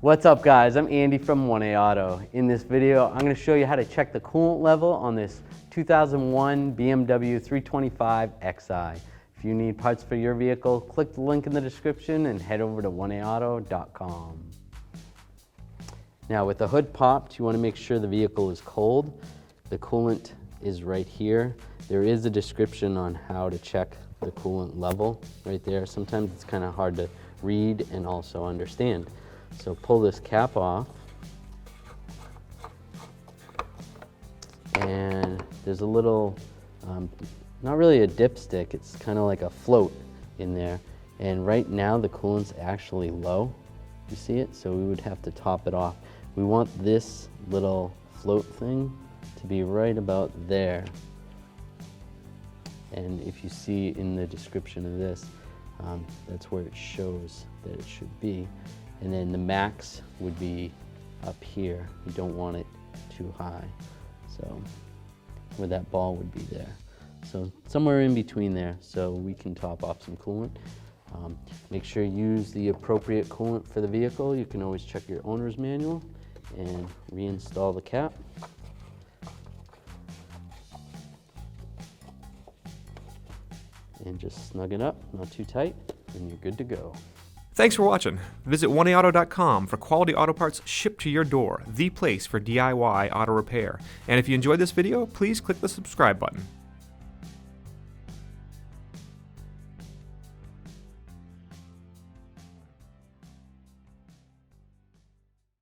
What's up guys, I'm Andy from 1A Auto. In this video, I'm going to show you how to check the coolant level on this 2001 BMW 325Xi. If you need parts for your vehicle, click the link in the description and head over to 1AAuto.com. Now with the hood popped, you want to make sure the vehicle is cold. The coolant is right here. There is a description on how to check the coolant level right there. Sometimes it's kind of hard to read and also understand. So pull this cap off, and there's a little, not really a dipstick, it's kind of like a float in there. And right now the coolant's actually low, you see it? So we would have to top it off. We want this little float thing to be right about there. And if you see in the description of this, that's where it shows that it should be. And then the max would be up here. You don't want it too high. So where that ball would be there. So somewhere in between there, so we can top off some coolant. Make sure you use the appropriate coolant for the vehicle. You can always check your owner's manual and reinstall the cap. And just snug it up, not too tight, and you're good to go. Thanks for watching. Visit 1AAuto.com for quality auto parts shipped to your door, the place for DIY auto repair. And if you enjoyed this video, please click the subscribe button.